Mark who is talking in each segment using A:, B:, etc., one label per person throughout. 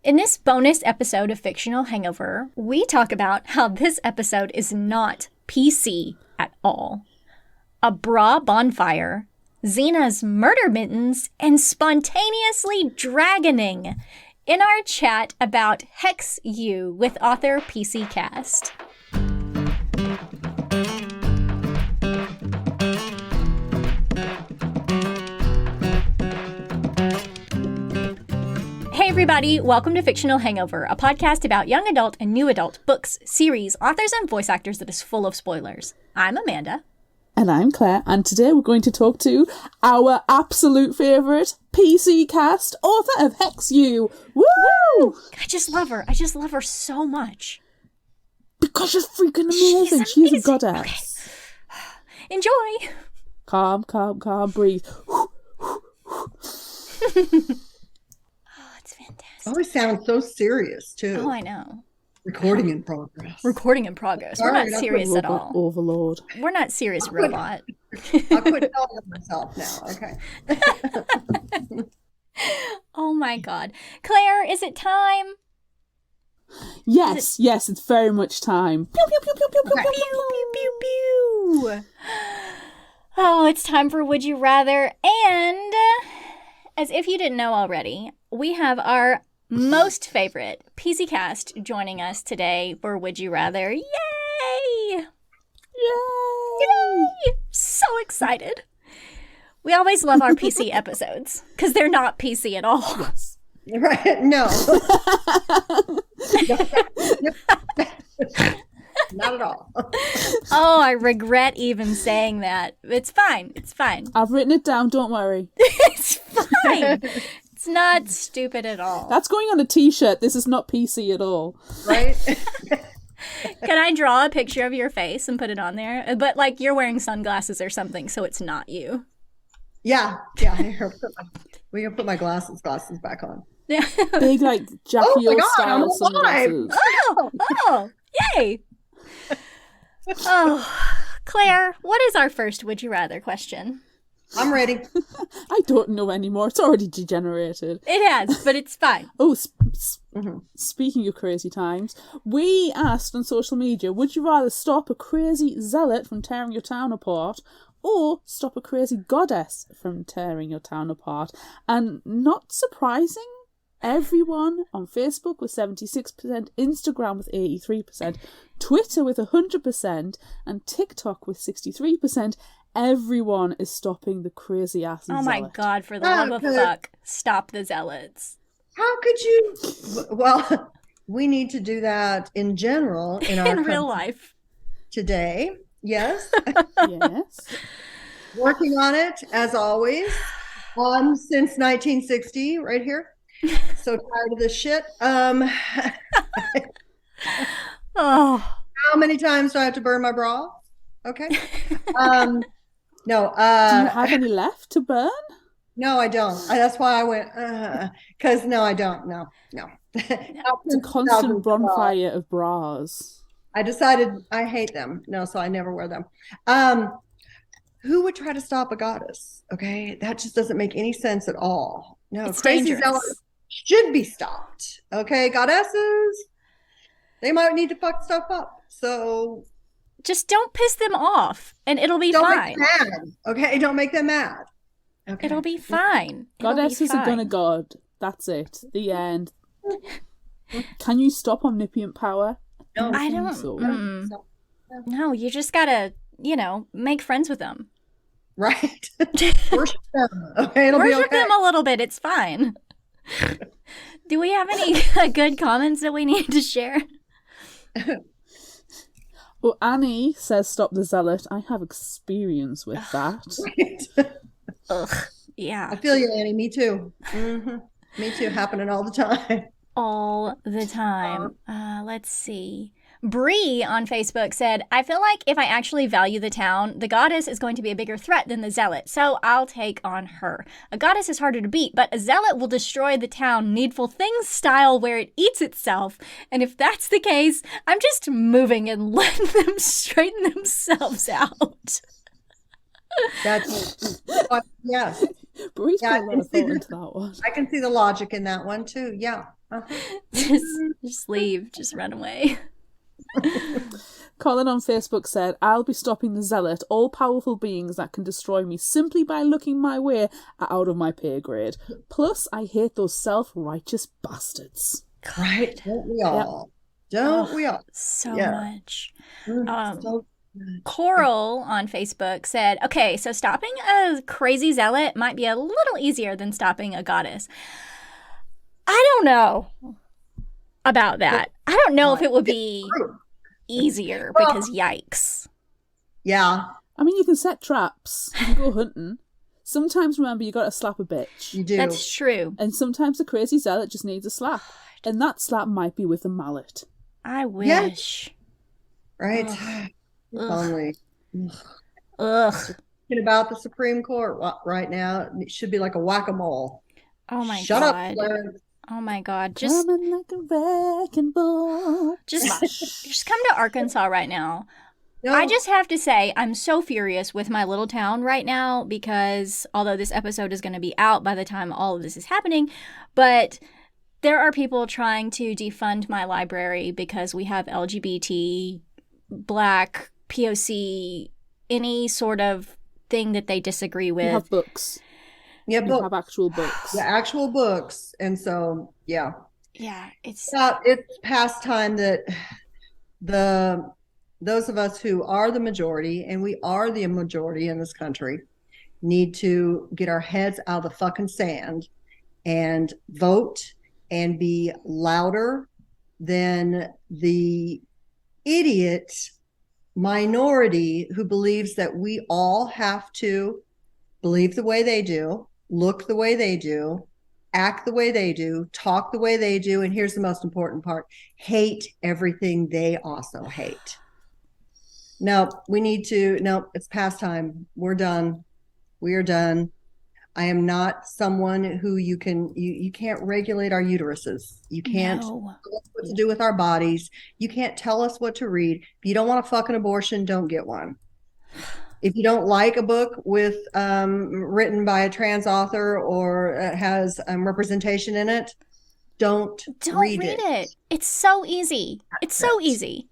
A: In this bonus episode of Fictional Hangover, we talk about how this episode is not PC at all. A bra bonfire, Xena's murder mittens, and spontaneously dragoning in our chat about Hex U with author PC Cast. Hey everybody, welcome to Fictional Hangover, a podcast about young adult and new adult books, series, authors, and voice actors that is full of spoilers. I'm Amanda.
B: And I'm Claire, and today we're going to talk to our absolute favourite PC Cast, author of Hex U. Woo!
A: I just love her. I just love her so much.
B: Because she's freaking amazing. She's a goddess.
A: Okay. Enjoy.
B: Calm, breathe.
C: Always sounds so serious, too.
A: Oh, I know.
C: Recording in progress.
A: Recording in progress. We're not serious at all.
B: Overlord.
A: We're not serious robot.
C: I'll quit telling myself now, okay?
A: Oh my god. Claire, is it time?
B: Yes, it's very much time. Pew, pew, pew, pew, pew, pew,
A: Pew, pew, pew, pew. Oh, it's time for Would You Rather. And as if you didn't know already, we have our most favorite PC Cast joining us today for Would You Rather. Yay!
B: Yay!
A: Yay! So excited. We always love our PC episodes because they're not PC at all.
B: Yes.
C: Right? No. Not at all.
A: Oh, I regret even saying that. It's fine. It's fine.
B: I've written it down, don't worry.
A: It's fine. It's not stupid at all.
B: That's going on a t-shirt. This is not PC at all.
C: Right?
A: Can I draw a picture of your face and put it on there? But like you're wearing sunglasses or something, so it's not you.
C: Yeah. Here, we can put my glasses back on.
A: Yeah.
B: Big, like, Jackie O style
C: I'm
B: sunglasses.
A: Oh, yay. Oh, Claire, what is our first Would You Rather question?
C: I'm ready.
B: I don't know anymore. It's already degenerated.
A: It has, but it's fine.
B: Oh, speaking of crazy times, we asked on social media, would you rather stop a crazy zealot from tearing your town apart or stop a crazy goddess from tearing your town apart? And not surprising, everyone on Facebook with 76%, Instagram with 83%, Twitter with 100%, and TikTok with 63%. Everyone is stopping the crazy ass zealot.
A: Oh my god, for the love of fuck, stop the zealots.
C: How could you? Well, we need to do that in general in our
A: real life
C: today. Yes.
B: Yes.
C: Working on it as always. Since 1960, right here. So tired of this shit.
A: Oh.
C: How many times do I have to burn my bra? Okay. No.
B: Do you have any left to burn?
C: No, I don't. That's why I went, because no, I don't. No.
B: It's a constant bonfire of bras.
C: I decided I hate them. No, so I never wear them. Who would try to stop a goddess? Okay. That just doesn't make any sense at all. No,
A: it's
C: crazy
A: dangerous.
C: zealots should be stopped. Okay. Goddesses, they might need to fuck stuff up. So
A: just don't piss them off and it'll be
C: don't
A: fine.
C: Make them mad. Okay. Don't make them mad. Okay.
A: It'll be fine.
B: Goddesses are gonna god. That's it. The end. Can you stop omnipotent power?
C: No,
A: I don't.
B: So.
A: No, you just gotta, make friends with them.
C: Right. Worship them. Okay, it'll
A: Worship
C: be okay.
A: them a little bit. It's fine. Do we have any good comments that we need to share?
B: Well, Annie says stop the zealot. I have experience with that.
C: Right.
A: Ugh. Yeah.
C: I feel you, Annie. Me too. Mm-hmm. Me too. Happening all the time.
A: All the time. Let's see. Bree on Facebook said, I feel like if I actually value the town, the goddess is going to be a bigger threat than the zealot, so I'll take on her. A goddess is harder to beat, but a zealot will destroy the town needful things style where it eats itself. And if that's the case, I'm just moving and letting them straighten themselves out.
C: That's yes.
B: Bree's
C: Yeah,
B: put a lot of thought into that one.
C: I can see the logic in that one too. Yeah.
A: Just leave. Just run away.
B: Colin on Facebook said, I'll be stopping the zealot. All powerful beings that can destroy me simply by looking my way are out of my pay grade. Plus, I hate those self-righteous bastards.
C: Right? Don't we all? Don't we all?
A: So much.
C: So
A: Coral on Facebook said, okay, so stopping a crazy zealot might be a little easier than stopping a goddess. I don't know about that. I don't know if it would be easier because yikes.
C: Yeah.
B: I mean, you can set traps. You can go hunting. Sometimes, remember, you got to slap a bitch.
C: You do.
A: That's true.
B: And sometimes the crazy zealot just needs a slap. And that slap might be with a mallet.
A: I wish.
C: Right?
A: Ugh.
C: Only.
A: Ugh.
C: Thinking about the Supreme Court right now, it should be like a whack-a-mole.
A: Oh my
C: Shut
A: God.
C: up, Clarence.
A: Oh my God. Just
B: Coming like a wrecking ball.
A: just come to Arkansas right now.
C: No.
A: I just have to say, I'm so furious with my little town right now because although this episode is going to be out by the time all of this is happening, but there are people trying to defund my library because we have LGBT, Black, POC, any sort of thing that they disagree with.
B: You have books.
C: Yeah,
B: You have actual books.
C: Yeah, actual books. And so, yeah.
A: Yeah, it's
C: past time that those of us who are the majority, and we are the majority in this country, need to get our heads out of the fucking sand and vote and be louder than the idiot minority who believes that we all have to believe the way they do, look the way they do, act the way they do, talk the way they do, and here's the most important part, hate everything they also hate. No, it's past time. We're done. We are done. I am not someone who you can't regulate our uteruses. You can't tell us what to do with our bodies. You can't tell us what to read. If you don't want a fucking abortion, don't get one. If you don't like a book with written by a trans author or has representation in it, don't read it.
A: It's so easy. It's so easy.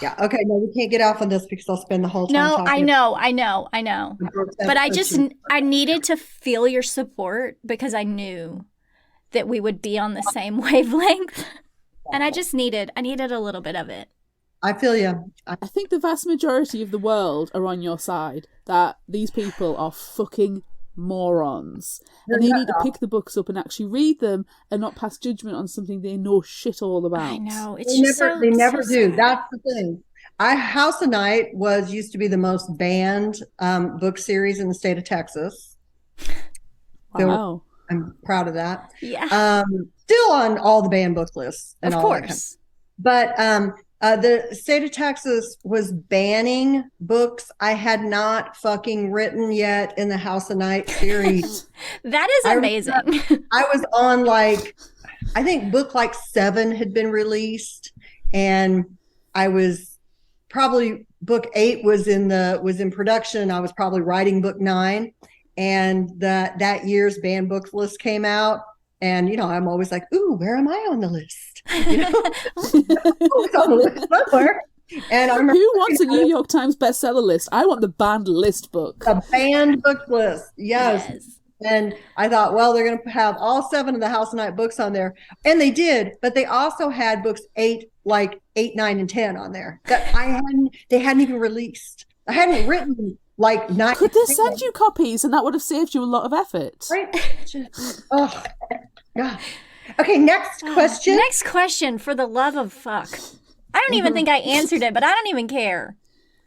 C: Yeah. Okay. No, we can't get off on this because I'll spend the whole time
A: No,
C: talking.
A: I know. But I needed to feel your support because I knew that we would be on the same wavelength. And I needed a little bit of it.
C: I feel you.
B: I think the vast majority of the world are on your side, that these people are fucking morons. And they need to pick the books up and actually read them and not pass judgment on something they know shit all about.
A: I know.
C: They never do. That's the thing. House of Night used to be the most banned book series in the state of Texas.
B: Wow.
C: I'm proud of that.
A: Yeah.
C: Still on all the banned book lists. And
A: of
C: all
A: course.
C: But the state of Texas was banning books I had not fucking written yet in the House of Night series.
A: That is amazing.
C: I was on I think book 7 had been released, and I was probably book 8 was in production. I was probably writing book 9, and that year's banned books list came out. And, I'm always like, ooh, where am I on the list? Who's on the list somewhere? And I remember,
B: who wants a New York Times bestseller list? I want the banned list book.
C: A banned book list. Yes. And I thought, well, they're going to have all 7 of the House of Night books on there. And they did. But they also had books 8, 9, and 10 on there that they hadn't even released. I hadn't written 9.
B: Could they send you copies and that would have saved you a lot of effort?
C: Right? Oh, God. Okay, next question.
A: Next question, for the love of fuck. I don't even think I answered it, but I don't even care.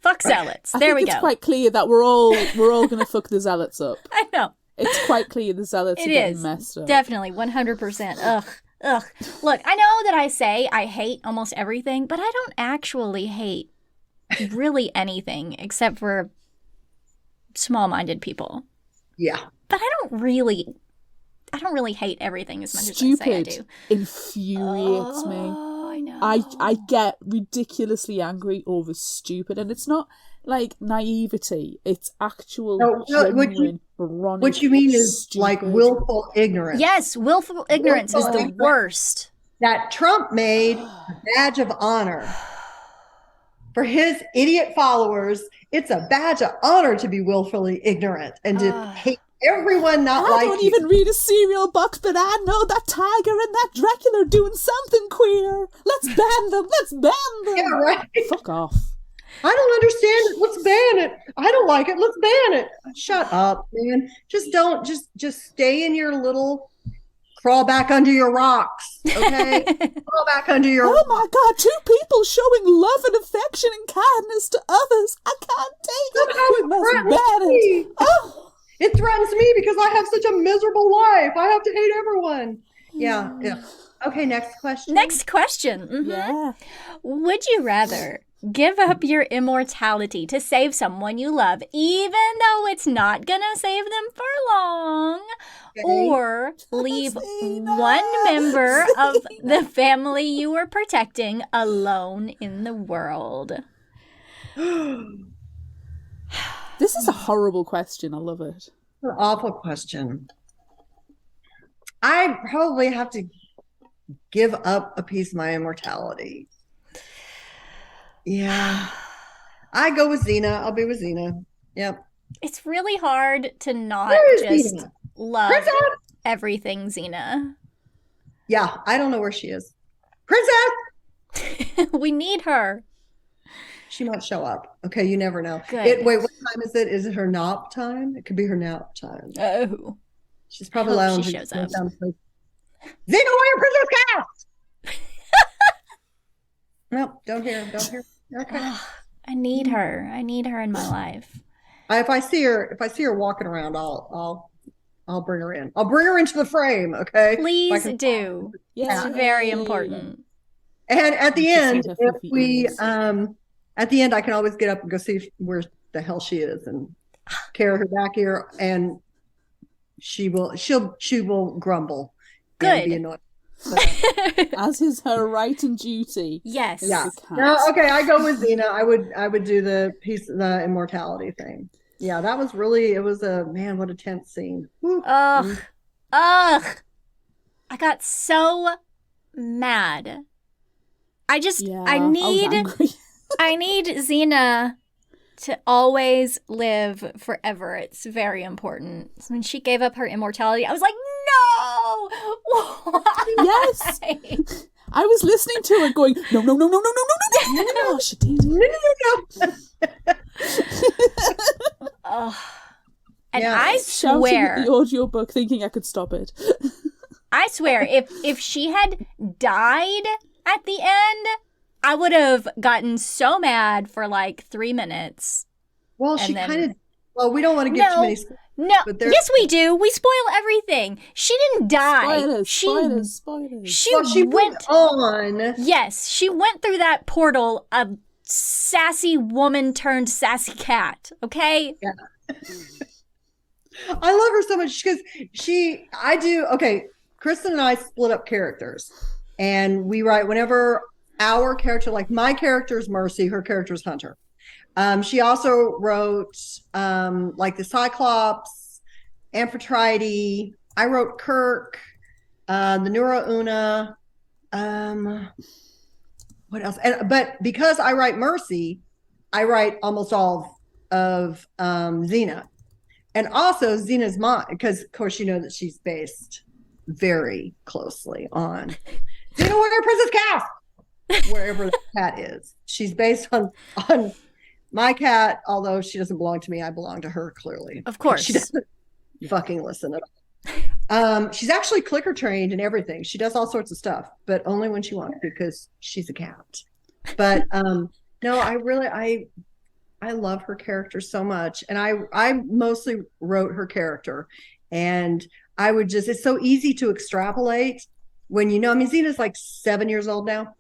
A: Fuck zealots. There we go.
B: It's quite clear that we're all going to fuck the zealots up.
A: I know.
B: It's quite clear the zealots are getting messed up.
A: Definitely, 100%. Ugh. Look, I know that I say I hate almost everything, but I don't actually hate really anything except for small-minded people.
C: Yeah.
A: But I don't really hate everything as much as I say I do.
B: Infuriates me.
A: I know.
B: I get ridiculously angry over stupid, and it's not like naivety. It's actual
C: No,
B: genuine, ironic,
C: what you mean is like
B: stupid.
C: willful ignorance.
A: Yes, willful ignorance is the worst.
C: That Trump made a badge of honor for his idiot followers. It's a badge of honor to be willfully ignorant and to hate everyone not
B: I
C: like
B: don't
C: you.
B: even read a cereal box, but I know that Tiger and that Dracula are doing something queer. Let's ban them. Let's ban them.
C: Yeah, right.
B: Fuck off.
C: I don't understand it. Let's ban it. I don't like it. Let's ban it. Shut up, man. Just don't. Just stay in your little. Crawl back under your rocks, okay? Crawl back under your.
B: Oh my God! 2 people showing love and affection and kindness to others. I can't take it. We must ban it. Oh.
C: It threatens me because I have such a miserable life. I have to hate everyone. Yeah. Okay, next question.
A: Next question. Mm-hmm.
B: Yeah.
A: Would you rather give up your immortality to save someone you love, even though it's not gonna save them for long, or leave one member of the family you were protecting alone in the world?
B: This is a horrible question. I love it.
C: An awful question. I probably have to give up a piece of my immortality. Yeah. I go with Xena. I'll be with Xena. Yep.
A: It's really hard to not just
C: Xena?
A: love
C: Princess?
A: everything Xena.
C: Yeah, I don't know where she is. Princess!
A: We need her.
C: She might show up. Okay, you never know.
A: Good.
C: Wait, what time is it? Is it her nap time? It could be her nap time.
A: Oh.
C: She's probably
A: I hope
C: lounging.
A: she shows up.
C: Xena, where your princess cast? No, don't hear. Okay.
A: I need her. I need her in my life.
C: If I see her walking around, I'll bring her in. I'll bring her into the frame. Okay.
A: Please do.
B: Yeah.
A: It's very important.
C: And at the end,
B: Just
C: if
B: see her
C: we
B: fluffy
C: at the end, I can always get up and go see where the hell she is and carry her back here, and she will grumble.
A: Good.
C: And be annoyed. But,
B: As is her right and duty.
A: Yes.
C: yeah.
B: The cat.
C: No, okay, I go with Xena. I would do the immortality thing. Yeah, that was really, it was what a tense scene. Woo.
A: Ugh. I got so mad. I need
B: angry.
A: I need Xena to always live forever. It's very important. So when she gave up her immortality, I was like, no! Why?
B: Yes. I was listening to it going, no. Oh, she did.
A: And
C: Yeah.
A: I
B: Shouting
A: swear,
B: at the audiobook thinking I could stop it.
A: I swear, if she had died at the end, I would have gotten so mad for like 3 minutes.
C: Well,
A: And then-
C: we don't want to give too many.
A: No,
C: But there-
A: yes, we do. We spoil everything. She didn't die.
B: Spoilers.
A: She went
C: on.
A: Yes, she went through that portal, a sassy woman turned sassy cat. Okay.
C: Yeah. I love her so much because Kristen and I split up characters, and we write whenever our character, like my character is Mercy, her character is Hunter. She also wrote like the Cyclops, Amphitrite. I wrote Kirk, the Neuro Una. What else? But because I write Mercy, I write almost all of Xena. And also Xena's mom, because of course you know that she's based very closely on Xena Warrior Princess Cat, wherever the cat is. She's based on my cat, although she doesn't belong to me. I belong to her, clearly.
A: Of course.
C: She doesn't fucking listen at all. She's actually clicker trained and everything. She does all sorts of stuff, but only when she wants to because she's a cat. But no, I love her character so much. And I mostly wrote her character. And I would it's so easy to extrapolate when Xena's like 7 years old now,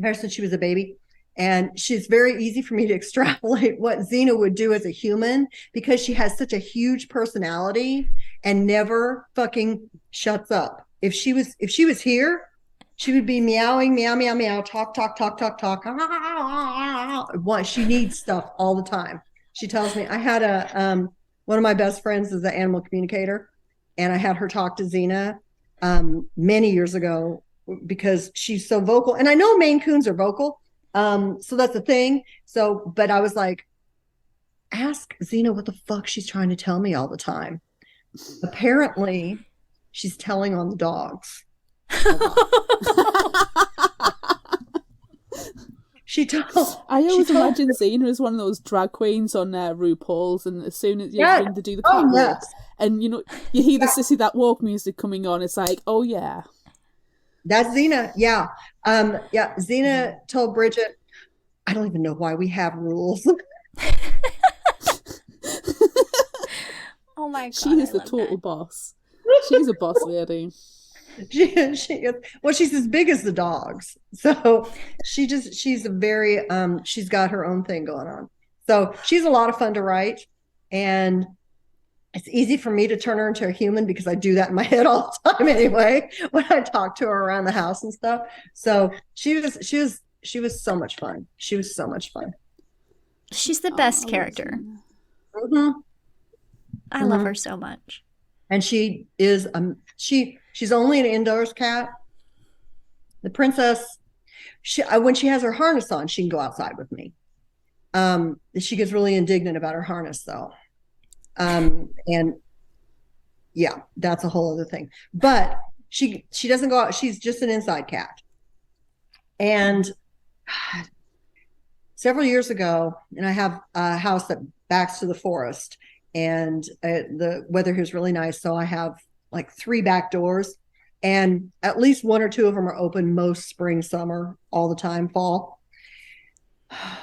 C: ever since she was a baby. And she's very easy for me to extrapolate what Xena would do as a human because she has such a huge personality and never fucking shuts up. If she was here, She would be meowing, meow, meow, meow, talk, talk, talk, talk, talk. She needs stuff all the time. She tells me, I had one of my best friends is an animal communicator, and I had her talk to Xena many years ago because she's so vocal. And I know Maine Coons are vocal. So that's the thing. So, but I was like, ask Xena what the fuck she's trying to tell me all the time. Apparently, she's telling on the dogs.
B: I always imagine Xena as one of those drag queens on RuPaul's, and as soon as when they do the catwalk, and you hear the Sissy That Walk music coming on, it's like, oh yeah,
C: that's Xena. Yeah, Xena told Bridget, I don't even know why we have rules.
A: Oh my god,
B: she is the total boss. She's a boss lady.
C: She is. Well, she's as big as the dogs, so she's a very she's got her own thing going on. So she's a lot of fun to write, and it's easy for me to turn her into a human because I do that in my head all the time anyway when I talk to her around the house and stuff. So she was so much fun. She was so much fun.
A: She's the best character.
C: Mm-hmm.
A: I love her so much.
C: And she is she's only an indoors cat. The princess, when she has her harness on, she can go outside with me. She gets really indignant about her harness though. And yeah, that's a whole other thing. But she doesn't go out. She's just an inside cat. And several years ago, and I have a house that backs to the forest, and the weather here is really nice. So I have like 3 back doors, and at least 1 or 2 of them are open most spring, summer, all the time, fall.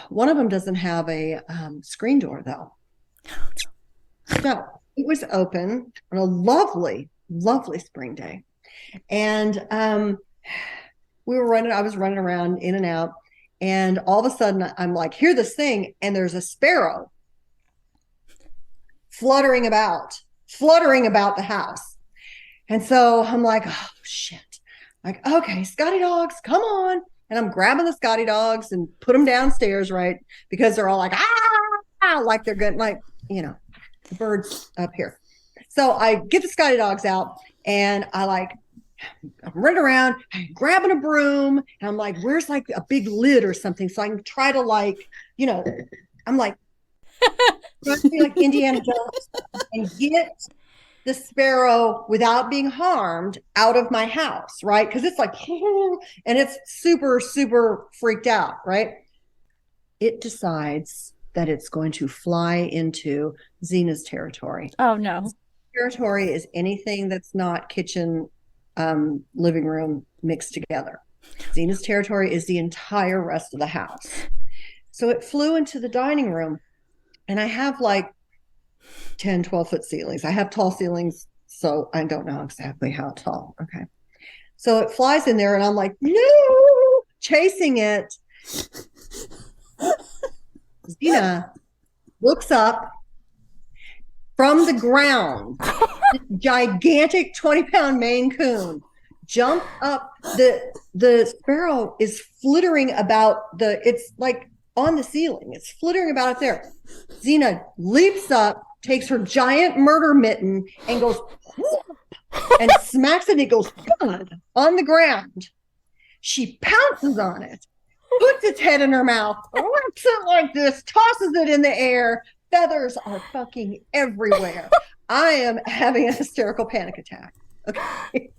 C: One of them doesn't have a screen door though. So it was open on a lovely, lovely spring day. And I was running around in and out, and all of a sudden I'm like, hear this thing, and there's a sparrow fluttering about the house. And so I'm like, oh shit. Like, okay, Scotty dogs, come on. And I'm grabbing the Scotty dogs and put them downstairs, right? Because they're all like, like they're good, like, the birds up here. So I get the Scotty dogs out, and I'm running around, I'm grabbing a broom, and I'm like, where's like a big lid or something? So I can try to I'm like, like Indiana Jones and get the sparrow without being harmed out of my house, right? Because it's like, and it's super, super freaked out, right? It decides that it's going to fly into Xena's territory.
A: Oh no.
C: Territory is anything that's not kitchen, living room mixed together. Xena's territory is the entire rest of the house. So it flew into the dining room, and I have like 10, 12-foot ceilings. I have tall ceilings, so I don't know exactly how tall. Okay. So it flies in there, and I'm like, no, chasing it. Xena looks up from the ground, gigantic 20-pound Maine Coon, jump up. The sparrow is flittering about it's like on the ceiling. It's flittering about up there. Xena leaps up, takes her giant murder mitten, and goes and smacks it. And it goes on the ground. She pounces on it, puts its head in her mouth, whips it like this, tosses it in the air. Feathers are fucking everywhere. I am having a hysterical panic attack. Okay.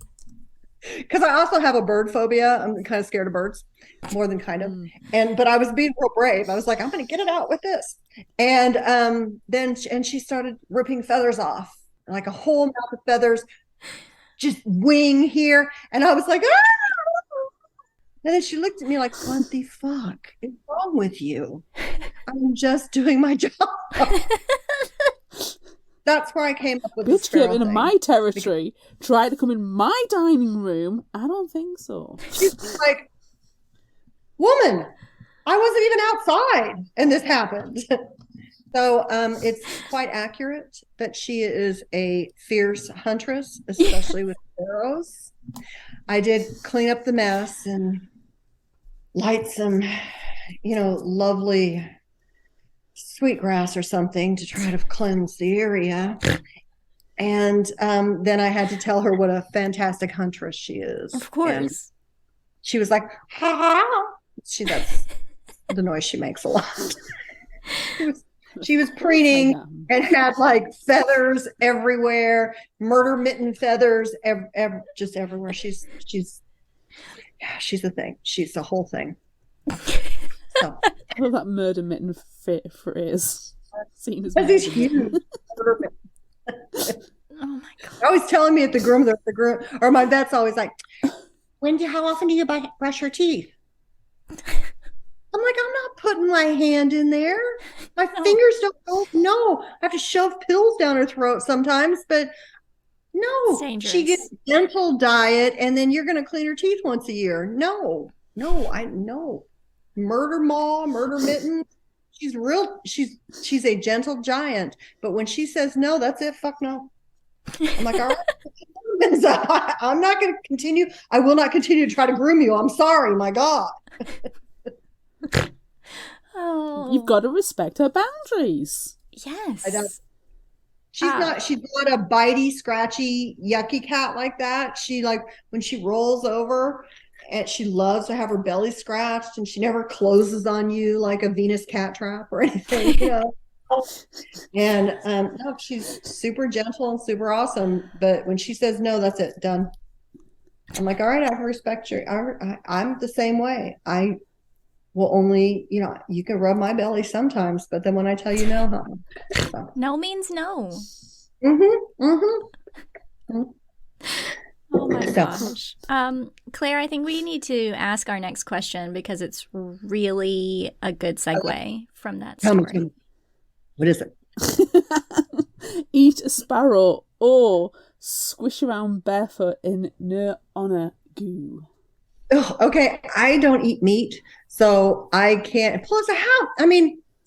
C: Because I also have a bird phobia. I'm kind of scared of birds, more than kind of. But I was being real brave. I was like, I'm going to get it out with this. And then she started ripping feathers off, like a whole mouth of feathers, just wing here. And I was like, ah! And then she looked at me like, what the fuck is wrong with you? I'm just doing my job. That's where I came up with this.
B: Bitch came into my territory, tried to come in my dining room. I don't think so.
C: She's like, woman, I wasn't even outside, and this happened. So it's quite accurate that she is a fierce huntress, especially with arrows. I did clean up the mess and light some, lovely sweetgrass or something to try to cleanse the area. And then I had to tell her what a fantastic huntress she is.
A: Of course.
C: And she was like, ha. That's the noise she makes a lot. She was preening and had like feathers everywhere, murder mitten feathers just everywhere. She's a thing. She's the whole thing. So.
B: I love that murder mitten phrase. Seen as
C: these huge murder mittens.
A: Oh my God.
C: They're always telling me at the groom, or my vet's always like, how often do you brush your teeth? I'm like, I'm not putting my hand in there. My fingers don't go. No, I have to shove pills down her throat sometimes, but no, she gets dental diet and then you're going to clean her teeth once a year. No. Murder maw, murder mitten. She's a gentle giant, but when she says no, that's it. Fuck no. I'm like, all right, I'm not going to continue. I will not continue to try to groom you. I'm sorry. My God.
A: Oh.
B: You've got to respect her boundaries.
A: Yes.
C: I don't. She's not a bitey, scratchy, yucky cat like that. She when she rolls over and she loves to have her belly scratched and she never closes on you like a Venus cat trap or anything, And no, she's super gentle and super awesome. But when she says no, that's it, done. I'm like, all right, I respect you. I'm the same way. I will only, you can rub my belly sometimes, but then when I tell you no, so.
A: No means no.
C: Mm-hmm.
A: Oh my gosh. Claire, I think we need to ask our next question because it's really a good segue from that story.
C: Tell me. What is it?
B: Eat a sparrow or squish around barefoot in no-honor goo.
C: Oh, okay, I don't eat meat, so I can't. Plus,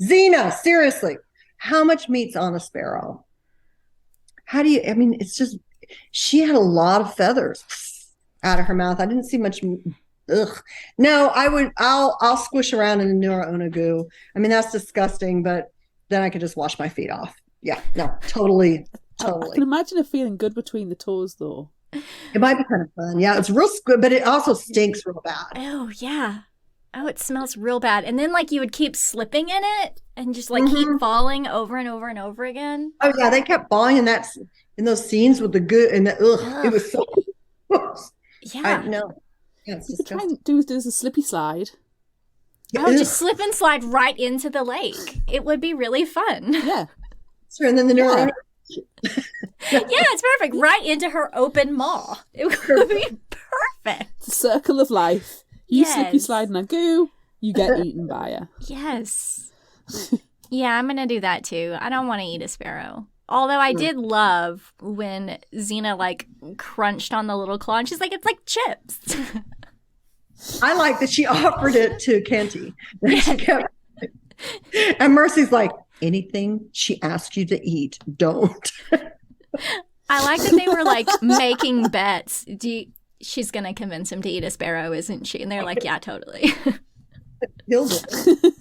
C: Xena, seriously, how much meat's on a sparrow? It's just, she had a lot of feathers out of her mouth. I didn't see much. Ugh. No, I'll squish around in a no-honor goo. That's disgusting, but then I could just wash my feet off. Yeah, no, totally.
B: I can imagine it feeling good between the toes, though.
C: It might be kind of fun. Yeah, it's real good, but it also stinks real bad.
A: Oh, yeah. Oh, it smells real bad. And then, you would keep slipping in it and just, keep falling over and over and over again.
C: Oh, yeah, they kept falling in those scenes with the good and the, ugh. It was so gross.
A: Yeah.
C: I know. Yeah,
B: you could try and do a slippy slide.
A: Oh, just slip and slide right into the lake. It would be really fun.
B: Yeah.
C: Sure, and then the neuron.
A: Yeah, it's perfect. Right into her open maw. It would be perfect.
B: It's a circle of life. You slippy slide in a goo, you get eaten by her.
A: Yes. Yeah, I'm going to do that too. I don't want to eat a sparrow. Although I did love when Xena crunched on the little claw and she's like, it's like chips.
C: I like that she offered it to Kenty.
A: Yes.
C: She kept, and Mercy's like, anything she asks you to eat, don't.
A: I like that they were making bets. She's going to convince him to eat a sparrow, isn't she? And they're like, yeah, totally.
C: He'll do it.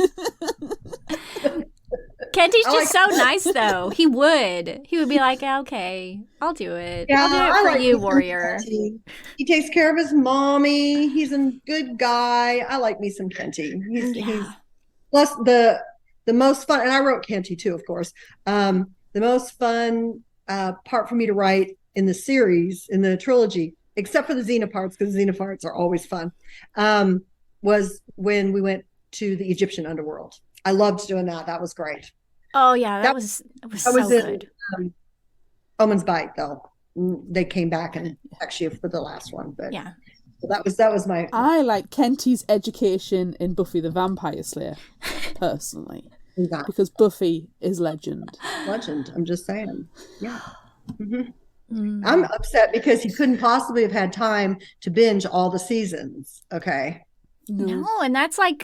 A: Kenty's just so nice, though. He would be like, okay, I'll do it.
C: Yeah,
A: I'll do it for you, warrior.
C: He takes care of his mommy. He's a good guy. I like me some Kenty. He's plus the most fun, and I wrote Kenty too, of course. The most fun part for me to write in the series, in the trilogy, except for the Xena parts, because the Xena parts are always fun, was when we went to the Egyptian underworld. I loved doing that. That was great.
A: Oh yeah, that was so good.
C: Omen's Bite, though. They came back and actually for the last one, but
A: yeah.
C: So that was my.
B: I like Kenty's education in Buffy the Vampire Slayer, personally, because Buffy is legend.
C: Legend. I'm just saying. Yeah. Mm-hmm. I'm upset because he couldn't possibly have had time to binge all the seasons. Okay.
A: No, and that's I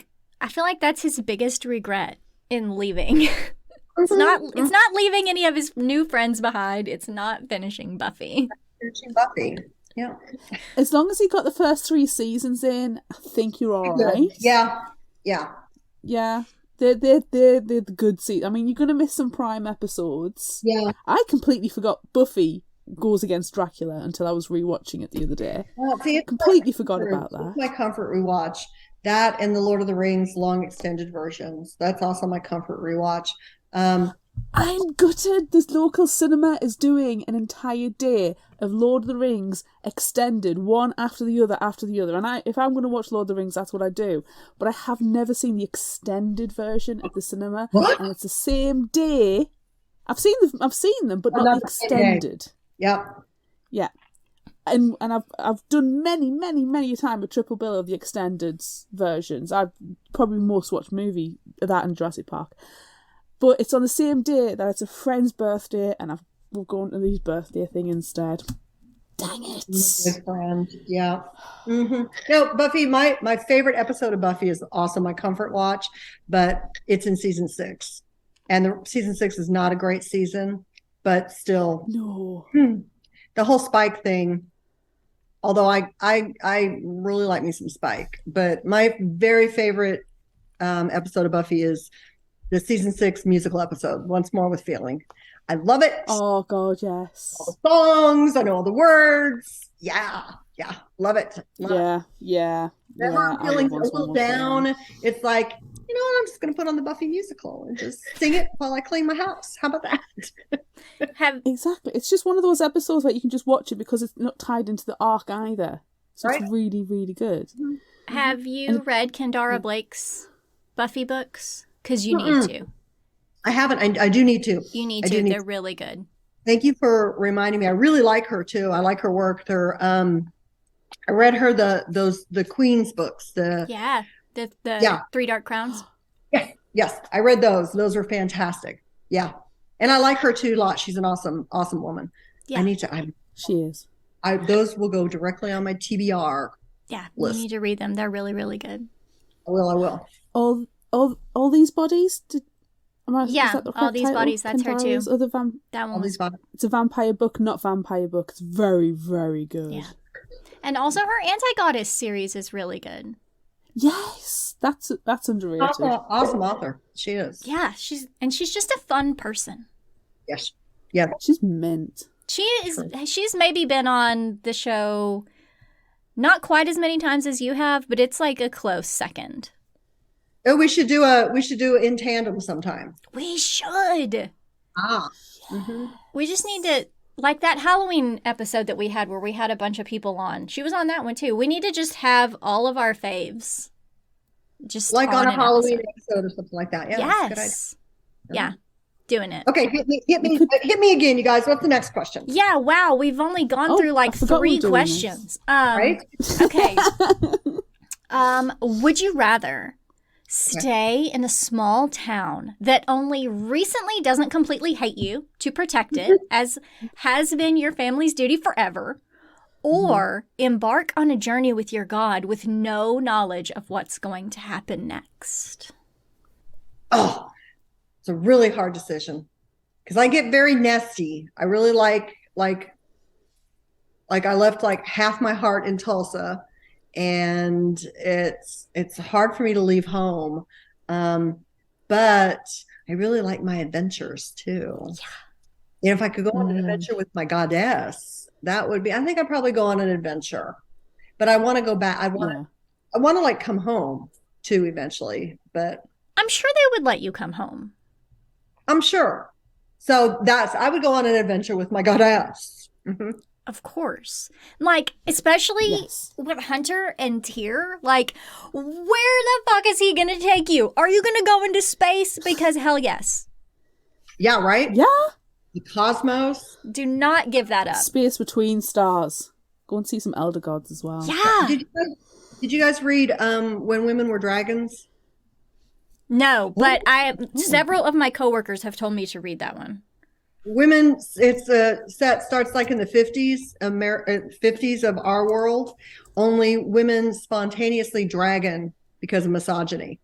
A: feel like that's his biggest regret in leaving. It's not leaving any of his new friends behind. It's not finishing Buffy.
C: Yeah.
B: As long as you got the first 3 seasons in, I think you're all
C: Good.
B: right.
C: Yeah. Yeah.
B: Yeah. They're the good seasons. I mean, you're going to miss some prime episodes.
C: Yeah.
B: I completely forgot Buffy goes against Dracula until I was rewatching it the other day.
C: See, it's
B: Completely forgot about that.
C: It's my comfort rewatch. That and the Lord of the Rings long extended versions. That's also my comfort rewatch.
B: I'm gutted. This local cinema is doing an entire day of Lord of the Rings extended, one after the other after the other. And if I'm going to watch Lord of the Rings, that's what I do. But I have never seen the extended version at the cinema.
C: What?
B: And it's the same day. I've seen them, but not the extended.
C: Yep.
B: Yeah. And I've done many a time a triple bill of the extended versions. I've probably most watched movie that and Jurassic Park. But it's on the same day that it's a friend's birthday, and we're going to his birthday thing instead. Dang it!
C: Good friend, yeah. Mm-hmm. No, Buffy. My favorite episode of Buffy is also my comfort watch, but it's in season 6, and the season 6 is not a great season, but still,
B: No.
C: The whole Spike thing. Although I really like me some Spike, but my very favorite episode of Buffy is the season 6 musical episode, Once More with Feeling. I love it.
B: Oh God, yes.
C: All the songs, I know all the words. Yeah, love it.
B: Yeah.
C: I'm feeling a little down. It's like, you know what? I'm just going to put on the Buffy musical and just sing it while I clean my house. How about that?
B: Exactly. It's just one of those episodes where you can just watch it because it's not tied into the arc either. So It's really, really good.
A: Have you read Kendara Blake's Buffy books? Because you need to.
C: I haven't. I do need to.
A: You need to. They're really good.
C: Thank you for reminding me. I really like her too. I like her work. I read her the Queen's books. The
A: Three Dark Crowns.
C: Yes, I read those. Those are fantastic. Yeah, and I like her too a lot. She's an awesome woman. Yeah, I need to.
B: She is.
C: Those will go directly on my TBR.
A: Yeah,
C: list.
A: You need to read them. They're really, really good.
C: I will.
B: All these bodies.
A: All these bodies. That's her too.
C: That one.
B: It's a vampire book, not vampire book. It's very, very good.
A: Yeah, and also her anti-goddess series is really good.
B: Yes, that's underrated.
C: Awesome author. She is.
A: Yeah, she's just a fun person.
C: Yes. Yeah.
B: She's mint.
A: She is. She's maybe been on the show not quite as many times as you have, but it's like a close second.
C: Oh, we should do in tandem sometime.
A: We should.
C: Mm-hmm.
A: We just need to, like that Halloween episode that we had where we had a bunch of people on. She was on that one too. We need to just have all of our faves. Just
C: like on a Halloween episode or something like that. Yeah.
A: Yes. Yeah. Doing it.
C: Okay. Hit me again, you guys. What's the next question?
A: Yeah. Wow. We've only gone through like 3 questions.
C: Right.
A: Okay. Would you rather stay in a small town that only recently doesn't completely hate you to protect it, as has been your family's duty forever, or embark on a journey with your God with no knowledge of what's going to happen next?
C: Oh, it's a really hard decision because I get very nesty. I really like I left like half my heart in Tulsa. And it's hard for me to leave home, but I really like my adventures too. Yeah. And if I could go on an adventure with my goddess, that would be. I think I'd probably go on an adventure, but I want to go back. I want to like come home too eventually. But
A: I'm sure they would let you come home.
C: I'm sure. So I would go on an adventure with my goddess. Mm-hmm.
A: Of course. Like, especially with Hunter and Tyr, like, where the fuck is he going to take you? Are you going to go into space? Because hell yes.
C: Yeah, right?
B: Yeah.
C: The cosmos.
A: Do not give that up.
B: Space between stars. Go and see some Elder Gods as well.
A: Yeah.
C: Did you guys read When Women Were Dragons?
A: No, but several of my coworkers have told me to read that one.
C: Women, it's starts like in the 50s, 50s of our world. Only women spontaneously dragon because of misogyny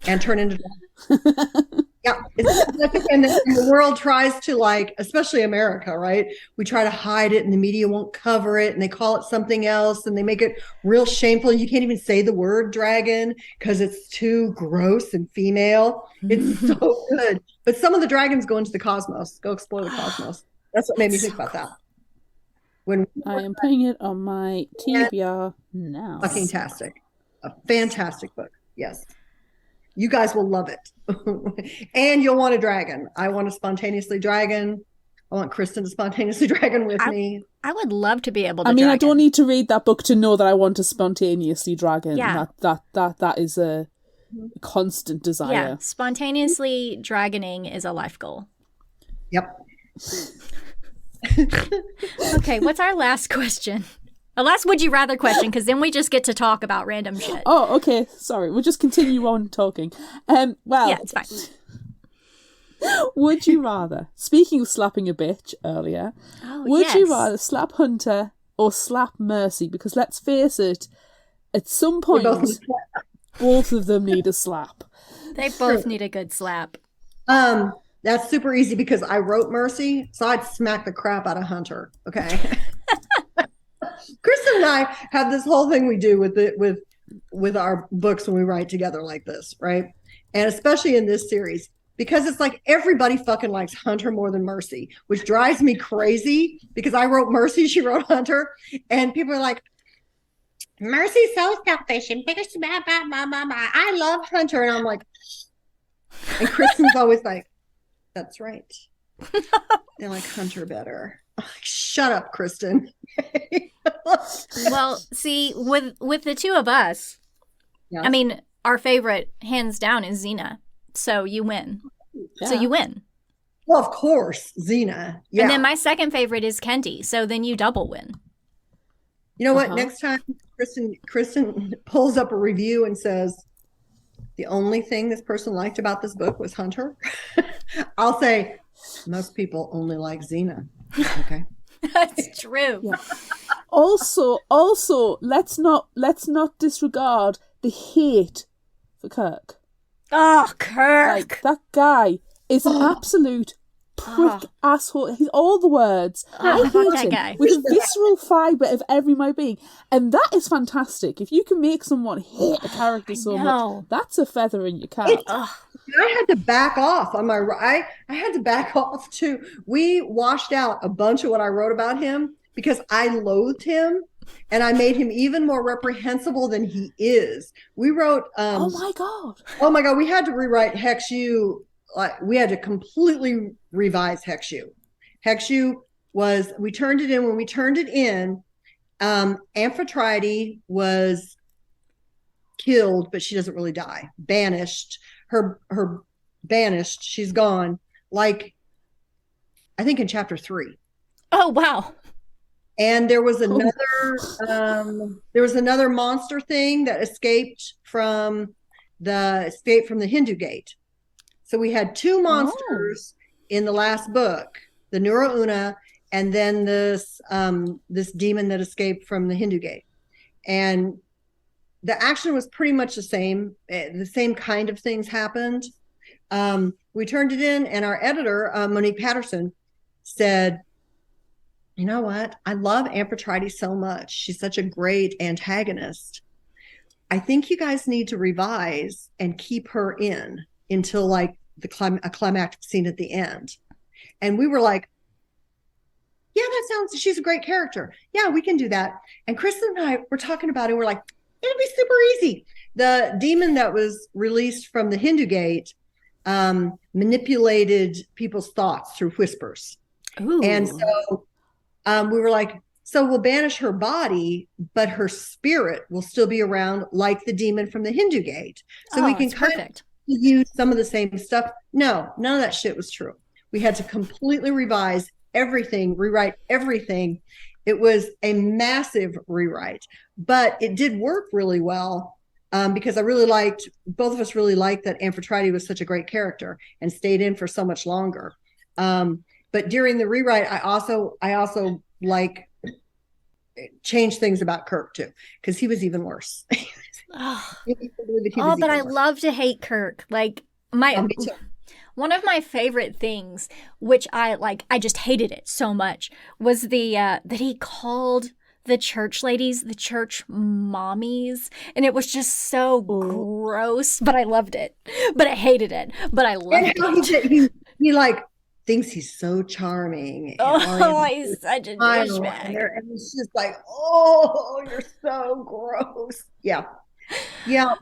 C: and turn into dragons. Yeah, and the world tries to, like, especially America, right? We try to hide it, and the media won't cover it, and they call it something else, and they make it real shameful. You can't even say the word dragon because it's too gross and female. It's so good. But some of the dragons go into the cosmos, go explore the cosmos. That's what made me think about that. When
B: I am putting it on my TBR now.
C: Fucking tastic. A fantastic book. Yes. You guys will love it. And you'll want a dragon. I want a spontaneously dragon. I want Kristen to spontaneously dragon with me.
A: I would love to be able to
B: I don't need to read that book to know that I want to spontaneously dragon.
A: Yeah.
B: That is a constant desire.
A: Yeah, spontaneously dragoning is a life goal.
C: Yep.
A: Okay, what's our last question? A last would you rather question, because then we just get to talk about random shit.
B: Oh, okay. Sorry. We'll just continue on talking. Well,
A: yeah, it's fine.
B: Would you rather, speaking of slapping a bitch earlier, would you rather slap Hunter or slap Mercy? Because let's face it, at some point, both of them need a slap.
A: They both need a good slap.
C: That's super easy because I wrote Mercy, so I'd smack the crap out of Hunter. Okay. Kristen and I have this whole thing we do with our books when we write together like this, right? And especially in this series, because it's like everybody fucking likes Hunter more than Mercy, which drives me crazy because I wrote Mercy, she wrote Hunter, and people are like, Mercy's so selfish and biggest, blah, blah, blah, blah, blah. I love Hunter, and I'm like, and Kristen's always like, that's right. They like Hunter better. I'm like, shut up, Kristen.
A: Well, see, with the two of us, I mean, our favorite, hands down, is Xena. So you win. Yeah. So you win.
C: Well, of course, Xena. Yeah.
A: And then my second favorite is Kendi. So then you double win.
C: You know what? Next time Kristen pulls up a review and says, the only thing this person liked about this book was Hunter, I'll say, most people only like Xena. Okay.
A: That's true.
B: Yeah. Also, let's not disregard the hate for Kirk.
A: Oh, Kirk!
B: Like, that guy is an absolute prick asshole. He's all the words. I hate him
A: guy.
B: with a visceral fibre of every my being, and that is fantastic. If you can make someone hate a character so much, that's a feather in your cap.
C: I had to back off on my. I had to back off too. We washed out a bunch of what I wrote about him because I loathed him, and I made him even more reprehensible than he is. We wrote.
B: Oh my god!
C: We had to rewrite Hexu. We had to completely revise Hexu. Hexu was. We turned it in. When we turned it in, Amphitrite was killed, but she doesn't really die. Banished. Her banished. She's gone. Like, I think in chapter 3.
A: Oh wow!
C: And there was another. There was another monster thing that escaped from the Hindu Gate. So we had 2 monsters in the last book: the Neuro Una, and then this demon that escaped from the Hindu Gate. And the action was pretty much the same. The same kind of things happened. We turned it in, and our editor, Monique Patterson, said, you know what? I love Amphitrite so much. She's such a great antagonist. I think you guys need to revise and keep her in until like a climactic scene at the end. And we were like, yeah, she's a great character. Yeah, we can do that. And Kristen and I were talking about it. We're like, it'll be super easy. The demon that was released from the Hindu Gate manipulated people's thoughts through whispers.
A: Ooh.
C: And so we were like, so we'll banish her body, but her spirit will still be around like the demon from the Hindu Gate. So we can kind of use some of the same stuff. No, none of that shit was true. We had to completely revise everything, rewrite everything. It was a massive rewrite, but it did work really well because both of us really liked that Amphitrite was such a great character and stayed in for so much longer. But during the rewrite, I also like changed things about Kirk too, because he was even worse.
A: But I love to hate Kirk. Like One of my favorite things, which I just hated it so much, was the that he called the church ladies the church mommies, and it was just so gross, but I loved it. But I hated it, but I loved it.
C: He like thinks he's so charming.
A: Oh, he's such a douchebag.
C: And it's just like, oh, you're so gross. Yeah. Yeah.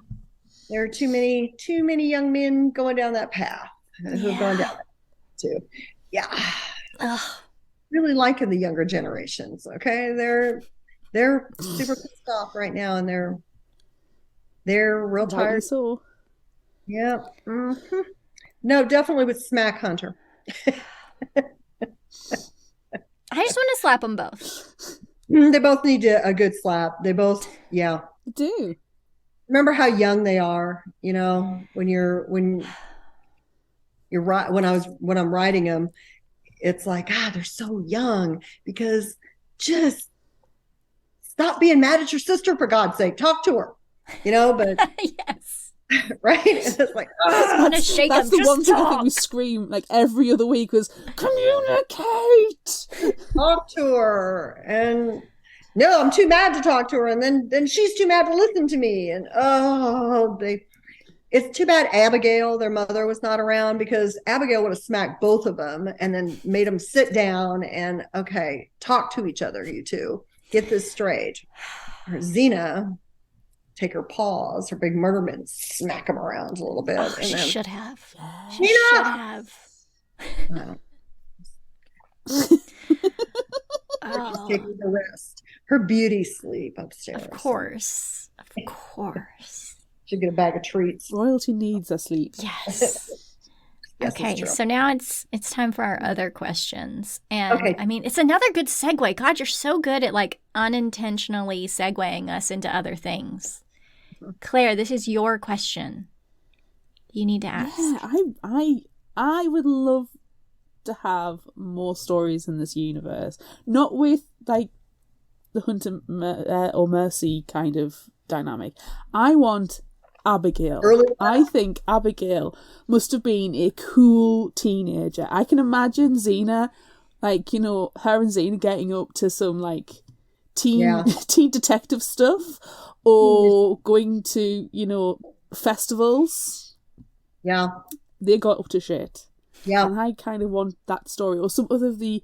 C: There are too many young men going down that path who've gone down that too. Yeah. Ugh. Really liking the younger generations. Okay. They're super pissed off right now, and they're real tired.
B: So.
C: Yeah. Mm-hmm. No, definitely with Smack Hunter.
A: I just want to slap them both.
C: They both need a good slap. They both, yeah.
B: Do.
C: Remember how young they are, when I'm writing them, it's like, they're so young, because just stop being mad at your sister, for God's sake. Talk to her, but
A: yes.
C: Right? And it's like,
A: I want to shake
B: that's
A: them.
B: the one thing I think we scream like every other week was communicate.
C: Talk to her. And no, I'm too mad to talk to her, and then she's too mad to listen to me. And it's too bad Abigail, their mother, was not around, because Abigail would have smacked both of them and then made them sit down and, okay, talk to each other, you two. Get this straight. Or Xena, take her paws, her big murder mitt, smack them around a little bit.
A: Oh,
C: and
A: she
C: then,
A: should have. She should have.
C: Just taking the rest. Her beauty sleep upstairs.
A: Of course.
C: Should get a bag of treats.
B: Royalty needs a sleep.
A: Yes.
C: Yes,
A: okay, so now it's time for our other questions. And
C: okay.
A: I mean, it's another good segue. God, you're so good at like unintentionally segueing us into other things. Claire, this is your question. You need to ask.
B: Yeah, I would love to have more stories in this universe. Not with like the Hunter or Mercy kind of dynamic. I want Abigail. I think Abigail must have been a cool teenager. I can imagine Xena, like, her and Xena getting up to some like teen detective stuff, or going to, festivals.
C: Yeah.
B: They got up to shit.
C: Yeah.
B: And I kind of want that story, or some other of the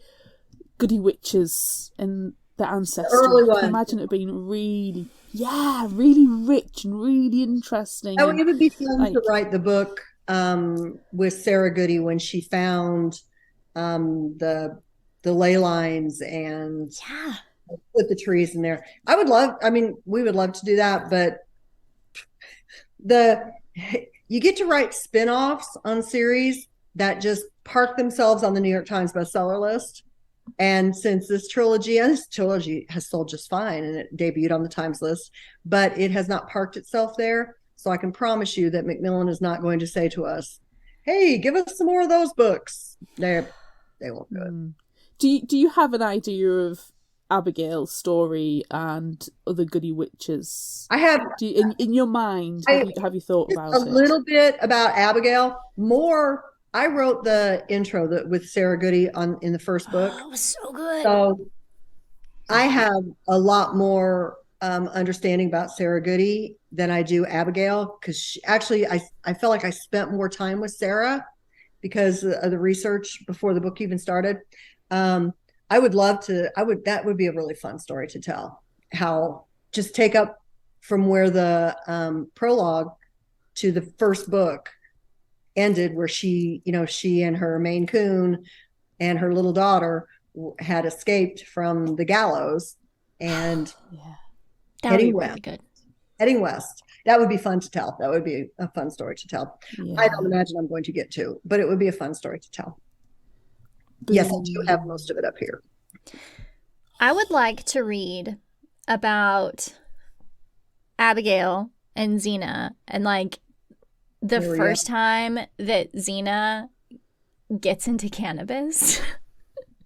B: goody witches and the ancestors.
C: Early
B: I can imagine it being really rich and really interesting.
C: Oh, it would be fun to write the book with Sarah Goody when she found the ley lines and put the trees in there. We would love to do that, but you get to write spin-offs on series that just park themselves on the New York Times bestseller list. And since this trilogy has sold just fine, and it debuted on the Times list, but it has not parked itself there. So I can promise you that Macmillan is not going to say to us, "Hey, give us some more of those books." They won't do it.
B: Do you have an idea of Abigail's story and other goody witches?
C: I have.
B: In your mind, have you thought about it?
C: A little bit about Abigail. More. I wrote the intro with Sarah Goody in the first book.
A: Oh, it was so good.
C: So I have a lot more understanding about Sarah Goody than I do Abigail, because I felt like I spent more time with Sarah because of the research before the book even started. I would love to. That would be a really fun story to tell. How just take up from where the prologue to the first book ended, where she and her Maine Coon and her little daughter had escaped from the gallows and heading west. Really good. Heading west. That would be fun to tell. That would be a fun story to tell. Yeah. I don't imagine I'm going to get to, but it would be a fun story to tell. Yes, I do have most of it up here.
A: I would like to read about Abigail and Xena, and like the first time that Xena gets into cannabis.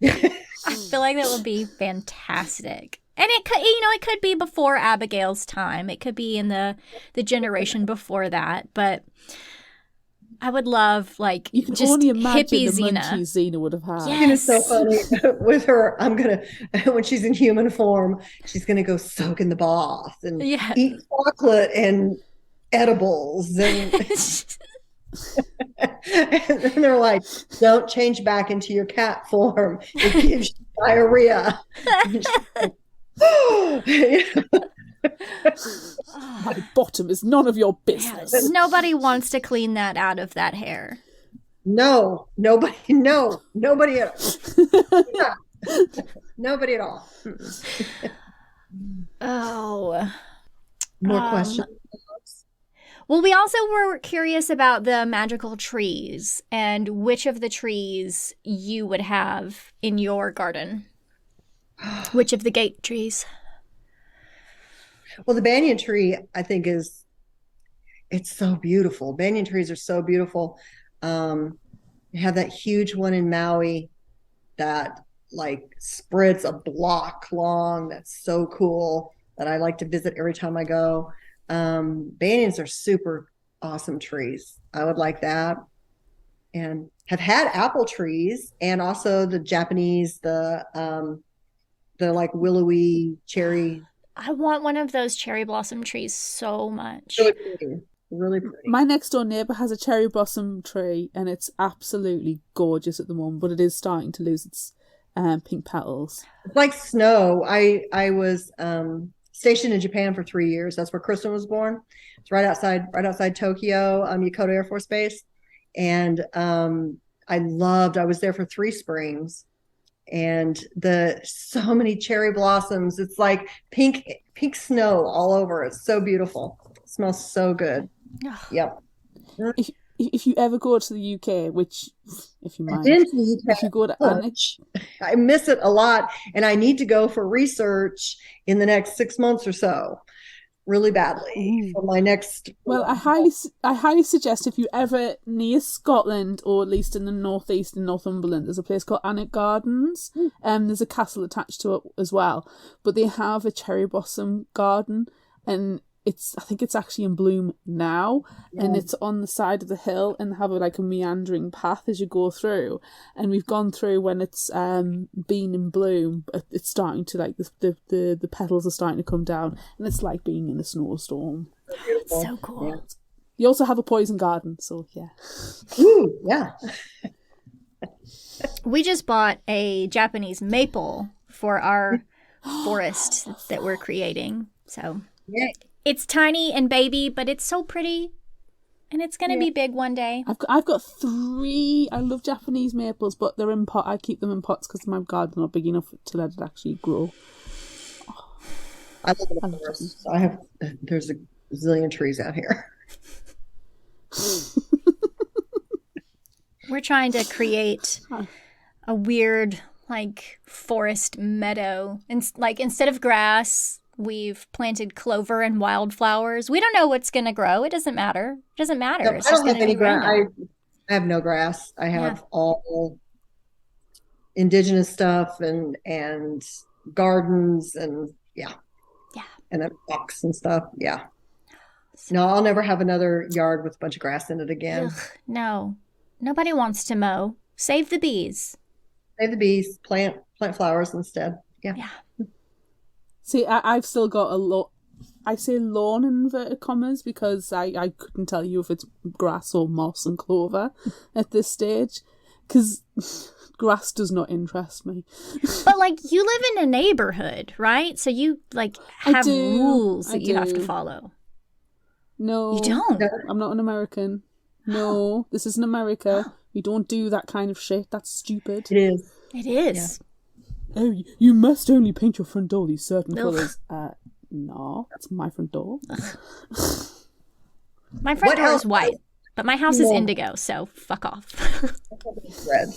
A: I feel like that would be fantastic. And it could be before Abigail's time. It could be in the generation before that. But I would love like
B: You can
A: just
B: only imagine
A: hippie
B: the
A: Xena.
B: munchies Xena would have had.
A: Yeah.
C: It is so funny with her. When she's in human form, she's gonna go soak in the bath and
A: Yeah.
C: eat chocolate and edibles. And, and they're like, don't change back into your cat form. It gives you diarrhea.
B: My bottom is none of your business.
A: Yes. Nobody wants to clean that out of that hair.
C: No, nobody at all. Yeah. Nobody at all.
A: Oh.
C: More questions?
A: Well, we also were curious about the magical trees and which of the trees you would have in your garden. Which of the gate trees?
C: Well, the banyan tree, I think, it's so beautiful. Banyan trees are so beautiful. You have that huge one in Maui that like spreads a block long. That's so cool that I like to visit every time I go. Banyans are super awesome trees. I would like that. And have had apple trees and also the Japanese, the like willowy cherry.
A: I want one of those cherry blossom trees so much.
C: Really pretty. Really pretty.
B: My next door neighbour has a cherry blossom tree and it's absolutely gorgeous at the moment, but it is starting to lose its pink petals.
C: It's like snow. I was stationed in Japan for 3 years. That's where Kristen was born. It's right outside Tokyo, Yokota Air Force Base. And I was there for 3 springs. And so many cherry blossoms. It's like pink snow all over. It's so beautiful. It smells so good. Yep.
B: If you ever go to the UK, which if you mind,
C: if
B: you go to
C: I miss it a lot, and I need to go for research in the next 6 months or so, really badly for my next.
B: Well, I highly suggest if you ever near Scotland or at least in the northeast in Northumberland, there's a place called Alnwick Gardens. There's a castle attached to it as well, but they have a cherry blossom garden and I think it's actually in bloom now, and it's on the side of the hill and have like a meandering path as you go through. And we've gone through when it's been in bloom, but it's starting to like the petals are starting to come down, and it's like being in a snowstorm.
A: It's so cool.
C: Yeah.
B: You also have a poison garden, so yeah.
C: Ooh, yeah.
A: We just bought a Japanese maple for our forest that we're creating. So
C: Yeah.
A: it's tiny and baby, but it's so pretty. And it's going to be big one day.
B: I've got 3. I love Japanese maples, but they're in pot. I keep them in pots because my garden's not big enough to let it actually grow.
C: I live in a forest. There's a zillion trees out here.
A: We're trying to create a weird, like, forest meadow. And, like, instead of grass, we've planted clover and wildflowers. We don't know what's going to grow. It doesn't matter. It doesn't matter.
C: No,
A: It's
C: I
A: just
C: don't have
A: going to
C: any
A: be
C: grass.
A: random.
C: I have no grass. I have all indigenous stuff and gardens and and then rocks and stuff. Yeah. No, I'll never have another yard with a bunch of grass in it again.
A: Ugh, no. Nobody wants to mow. Save the bees.
C: Save the bees. Plant flowers instead. Yeah.
A: Yeah.
B: See, I've still got a lot. I say lawn in inverted commas because I couldn't tell you if it's grass or moss and clover at this stage because grass does not interest me.
A: But, like, you live in a neighborhood, right? So you, like, have rules that you have to follow.
B: No.
A: You don't?
B: I'm not an American. No, this isn't America. We don't do that kind of shit. That's stupid.
C: It is.
A: It is.
B: Yeah. Oh, you must only paint your front door these certain colours. No, that's my front door.
A: My front door is white, but my house is indigo, so fuck off.
C: Red.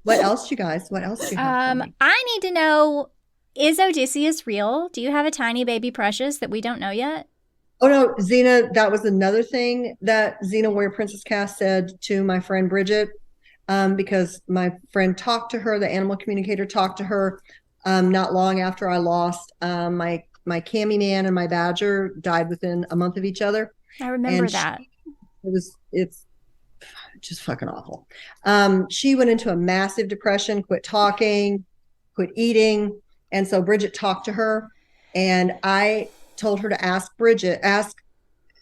C: What else, you guys? What else do you have?
A: I need to know, is Odysseus real? Do you have a tiny baby Precious that we don't know yet?
C: Oh no, Xena, that was another thing that Xena Warrior Princess Cast said to my friend Bridget, because my friend talked to her, the animal communicator talked to her not long after I lost my my Cami Man and my Badger died within a month of each other.
A: I remember that.
C: It's just fucking awful. She went into a massive depression, quit talking, quit eating. And so Bridget talked to her, and I told her to ask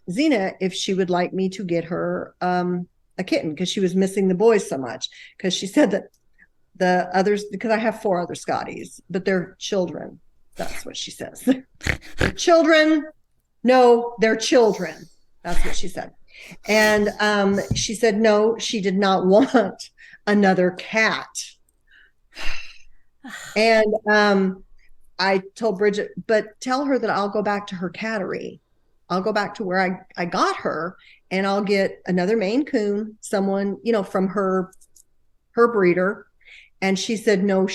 C: Xena if she would like me to get her a kitten, because she was missing the boys so much. Because she said that the others, because I have 4 other Scotties, but they're children. That's what she says. They're children. No, they're children. That's what she said. And she said, no, she did not want another cat. And I told Bridget, but tell her that I'll go back to her cattery. I'll go back to where I got her, and I'll get another Maine Coon, someone, from her breeder. And she said, no,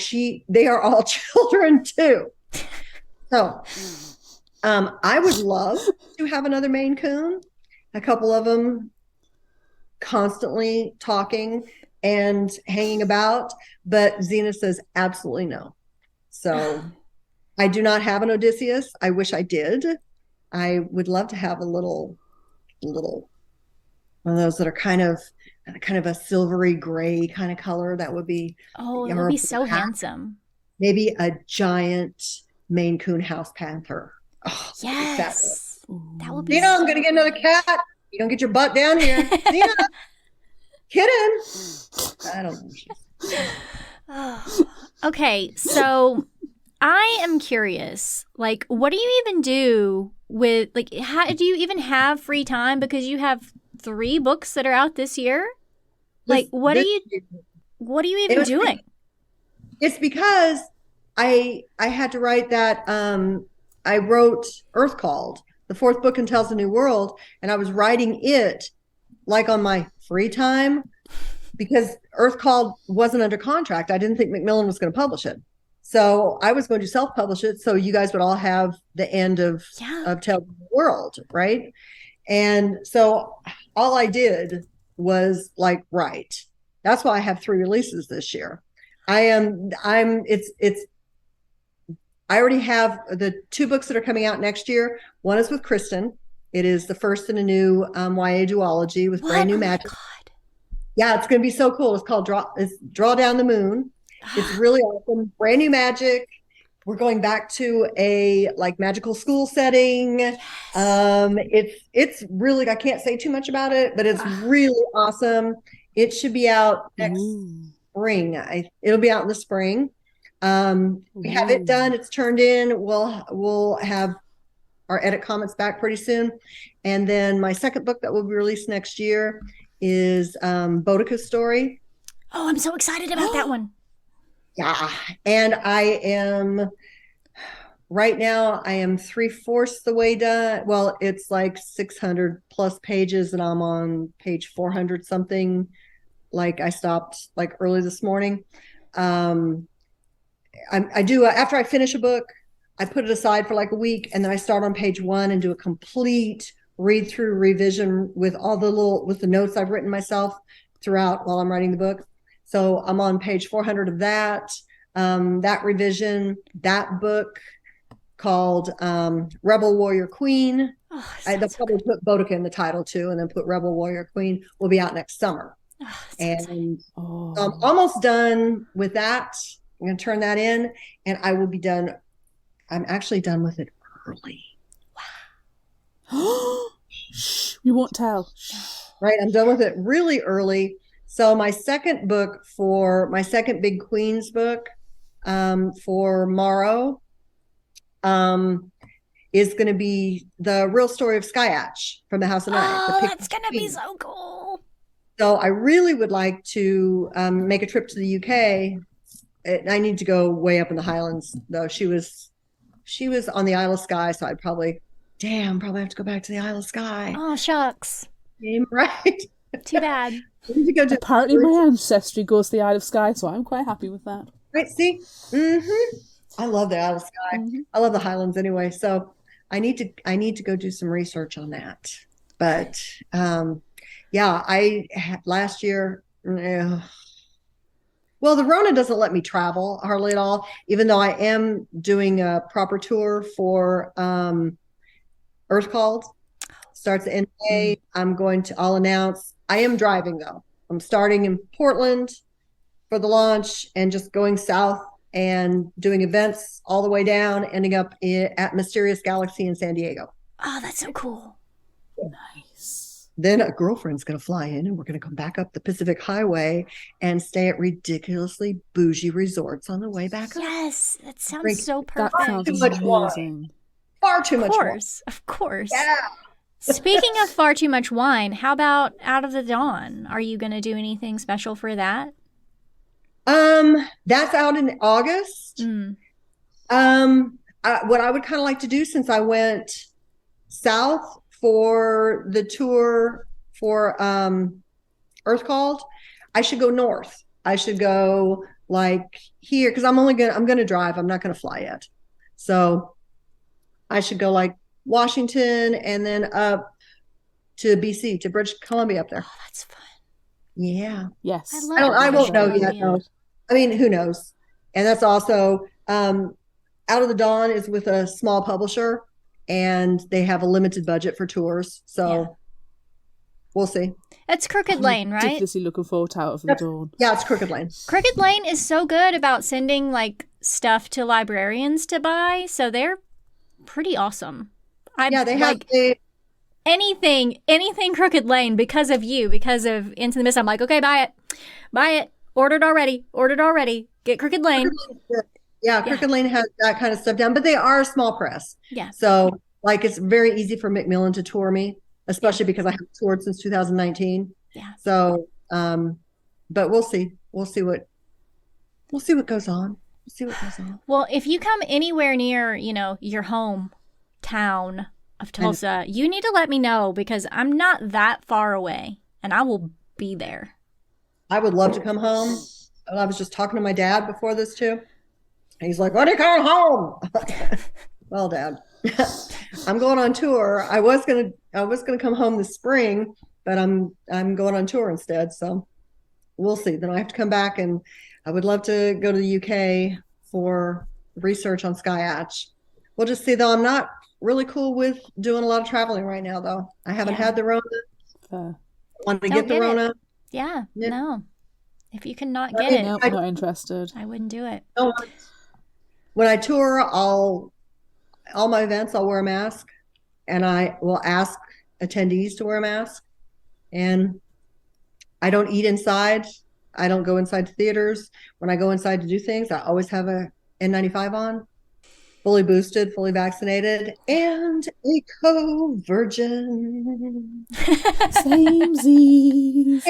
C: they are all children too. So I would love to have another Maine Coon, a couple of them constantly talking and hanging about, but Xena says absolutely no. So I do not have an Odysseus. I wish I did. I would love to have a little one of those that are kind of a silvery gray kind of color. That would be,
A: it would be so handsome.
C: Maybe a giant Maine Coon house panther. Oh,
A: yes. That would be
C: Xena, I'm going to get another cat. You don't get your butt down here. Xena, kitten. I don't know.
A: Okay, so I am curious. Like, what do you even do with, like, how do you even have free time? Because you have 3 books that are out this year. Like, what are you even doing?
C: It's because I had to write that. I wrote Earth Called, the 4th book in Tells a New World, and I was writing it like on my free time, because Earth Called wasn't under contract. I didn't think Macmillan was going to publish it. So I was going to self-publish it, so you guys would all have the end of Tell the World, right? And so all I did was write. That's why I have 3 releases this year. I already have the 2 books that are coming out next year. One is with Kristen. It is the first in a new YA duology with brand new magic. Yeah, it's going to be so cool. It's called Draw Down the Moon. It's really awesome. Brand new magic. We're going back to a magical school setting. Yes. It's really, I can't say too much about it, but it's really awesome. It should be out next spring. It'll be out in the spring. We have it done. It's turned in. We'll have our edit comments back pretty soon. And then my second book that will be released next year is Boudica's story.
A: Oh, I'm so excited about that one.
C: Yeah. And right now I am 3/4 the way done. Well, it's 600 plus pages, and I'm on page 400 something. I stopped early this morning. I do, after I finish a book, I put it aside for a week, and then I start on page 1 and do a complete read through revision with with the notes I've written myself throughout while I'm writing the book. So I'm on page 400 of that revision, that book called Rebel Warrior Queen. They'll probably put Boudica in the title too, and then put Rebel Warrior Queen, will be out next summer. And so I'm almost done with that. I'm going to turn that in, and I will be done. I'm actually done with it early.
B: Wow. Shh, you won't tell.
C: Right. I'm done with it really early. So my second big Queens book for Morrow is going to be the real story of Skyatch from the House of Night.
A: Oh, that's going to be so cool.
C: So I really would like to make a trip to the UK. I need to go way up in the Highlands, though. She was on the Isle of Skye, so I'd probably have to go back to the Isle of Skye.
A: Oh, shucks.
C: Right.
A: Too bad.
B: Apparently my ancestry goes to the Isle of Skye, so I'm quite happy with that.
C: Right, see? Mm-hmm. I love the Isle of Skye. Mm-hmm. I love the Highlands anyway, so I need to go do some research on that. But last year, Well, the Rona doesn't let me travel hardly at all, even though I am doing a proper tour for Earth Called. Starts in May. I'll announce. I am driving though. I'm starting in Portland for the launch and just going south and doing events all the way down, ending up at Mysterious Galaxy in San Diego.
A: Oh, that's so cool.
B: Nice.
C: Then a girlfriend's going to fly in and we're going to come back up the Pacific Highway and stay at ridiculously bougie resorts on the way back up.
A: Yes, that sounds so perfect.
B: That sounds
C: Too much
B: amazing.
C: Far too much wine.
A: Of course.
C: Yeah.
A: Speaking of far too much wine, how about Out of the Dawn? Are you going to do anything special for that?
C: That's out in August. What I would kind of like to do, since I went south for the tour for Earth Called, I should go north. I should go like here, because I'm gonna drive. I'm not gonna fly yet. So I should go like Washington and then up to BC, to British Columbia up there.
A: Oh, that's fun.
C: Yeah.
B: Yes.
C: I won't know yet. No. I mean, who knows? And that's also Out of the Dawn is with a small publisher, and they have a limited budget for tours. So we'll see.
A: It's Crooked Lane, right?
B: Ridiculously looking forward to Out of the Dawn.
C: Yeah, it's Crooked Lane.
A: Crooked Lane is so good about sending like stuff to librarians to buy, so they're pretty awesome.
C: They have
A: anything Crooked Lane because of you, because of Into the Mist. I'm like, okay, buy it. Ordered already. Get Crooked Lane.
C: Crooked Lane has that kind of stuff down, but they are a small press.
A: Yeah.
C: So like it's very easy for Macmillan to tour me, especially because I haven't toured since 2019.
A: Yeah.
C: So, but we'll see. We'll see what goes on.
A: Well, if you come anywhere near, your hometown of Tulsa, you need to let me know, because I'm not that far away and I will be there.
C: I would love to come home. I was just talking to my dad before this too. And he's like, "When are you coming home?" Well, Dad, I'm going on tour. I was gonna come home this spring, but I'm going on tour instead. So we'll see. Then I have to come back, and I would love to go to the UK for research on Sky Hatch. We'll just see, though. I'm not really cool with doing a lot of traveling right now, though. I haven't had the Rona. Wanted to get the Rona.
A: Yeah, no. If you cannot get it,
B: no, I'm not interested.
A: I wouldn't do it.
C: No. When I tour, all my events, I'll wear a mask, and I will ask attendees to wear a mask. And I don't eat inside. I don't go inside to theaters. When I go inside to do things, I always have a N95 on, fully boosted, fully vaccinated, and a co-virgin.
B: Samesies.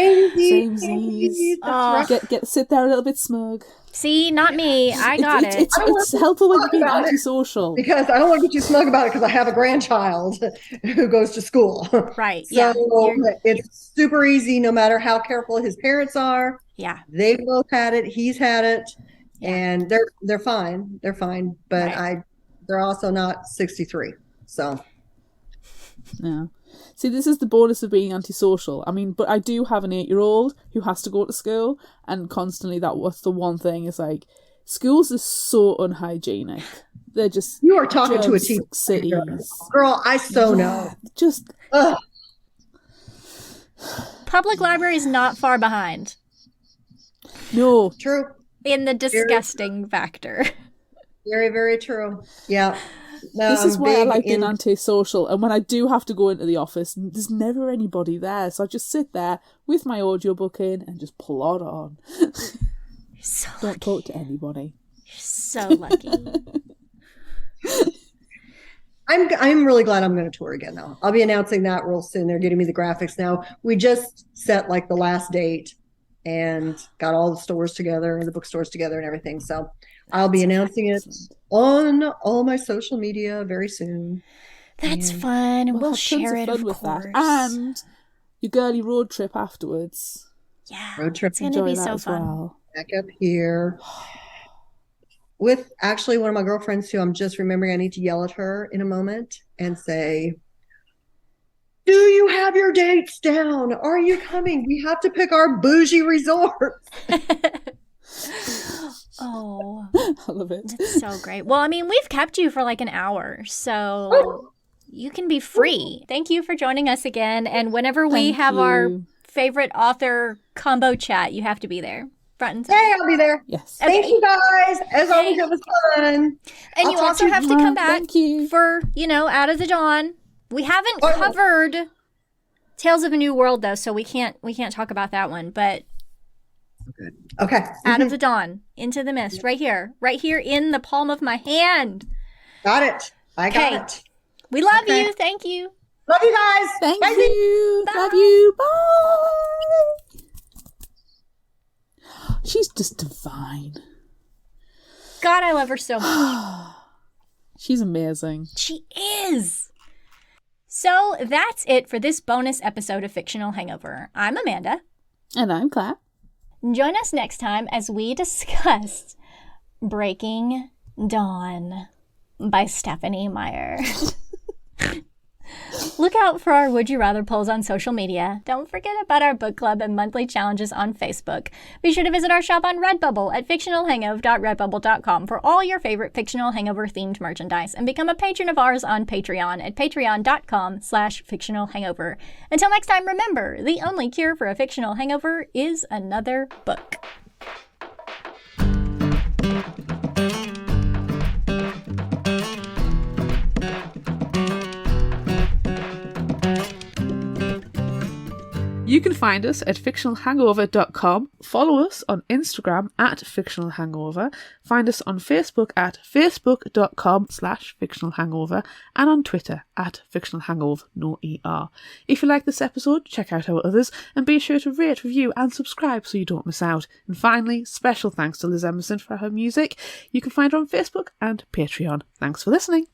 A: Oh.
B: Sit there a little bit smug.
A: See, not me. I got it.
B: It's helpful when you're being antisocial.
C: Because I don't want to get too smug about it, because I have a grandchild who goes to school.
A: Right.
C: So it's super easy, no matter how careful his parents are.
A: Yeah.
C: They've both had it. He's had it. Yeah. And they're fine. They're fine. But they're also not 63. So.
B: Yeah. See, this is the bonus of being antisocial. I mean, but I do have an 8-year-old who has to go to school, and constantly what's the one thing is like, schools are so unhygienic. They're just...
C: You are talking to a teacher.
B: Cities.
C: Girl, I know.
B: Just...
A: Public library is not far behind.
B: No.
C: True.
A: In the disgusting factor.
C: Very, very true. Yeah. No,
B: this is why I like being antisocial, and when I do have to go into the office, there's never anybody there, so I just sit there with my audiobook in and just plod on. Don't talk to anybody.
A: You're so lucky.
C: I'm really glad I'm going to tour again, though. I'll be announcing that real soon. They're getting me the graphics now. We just set like the last date and got all the stores together, the bookstores together and everything. So I'll be announcing it on all my social media very soon.
A: That's fun. And we'll share it, of course.
B: And your girly road trip afterwards.
A: Yeah.
C: Road trip.
A: It's going to be so fun.
B: Well.
C: Back up here. With actually one of my girlfriends who I'm just remembering, I need to yell at her in a moment and say, "Do you have your dates down? Are you coming? We have to pick our bougie resort."
A: Oh,
B: I love it.
A: that's so great. Well, I mean, we've kept you for like an hour, so you can be free. Thank you for joining us again. And whenever we
B: Thank
A: have our
B: you.
A: favorite author combo chat, you have to be there. Front and center.
C: Hey, I'll be there.
B: Yes.
C: Thank you guys. As always, it was fun.
A: And
C: I'll
A: you
C: talk
A: also
C: to you
A: have to
B: tomorrow.
A: come back
B: Thank you.
A: for, Out of the Dawn. We haven't
C: Oh.
A: covered Tales of a New World though, so we can't talk about that one. But
C: Okay.
A: Out of the Dawn, Into the Mist, right here in the palm of my hand.
C: Got it. I got
A: Okay.
C: it.
A: We love
C: Okay.
A: you. Thank you.
C: Love you guys.
B: Thank
C: Bye.
B: you.
A: Bye.
B: Love you. Bye. She's just divine.
A: God, I love her so much.
B: She's amazing.
A: She is. So that's it for this bonus episode of Fictional Hangover. I'm Amanda.
B: And I'm Claire.
A: Join us next time as we discuss Breaking Dawn by Stephanie Meyer. Look out for our Would You Rather polls on social media. Don't forget about our book club and monthly challenges on Facebook. Be sure to visit our shop on Redbubble at fictionalhangover.redbubble.com for all your favorite Fictional Hangover themed merchandise and become a patron of ours on Patreon at patreon.com/fictionalhangover. Until next time, remember, the only cure for a fictional hangover is another book.
B: You can find us at fictionalhangover.com, follow us on Instagram at fictionalhangover, find us on Facebook at facebook.com/fictionalhangover, and on Twitter at fictionalhangover, no ER. If you like this episode, check out our others, and be sure to rate, review, and subscribe so you don't miss out. And finally, special thanks to Liz Emerson for her music. You can find her on Facebook and Patreon. Thanks for listening.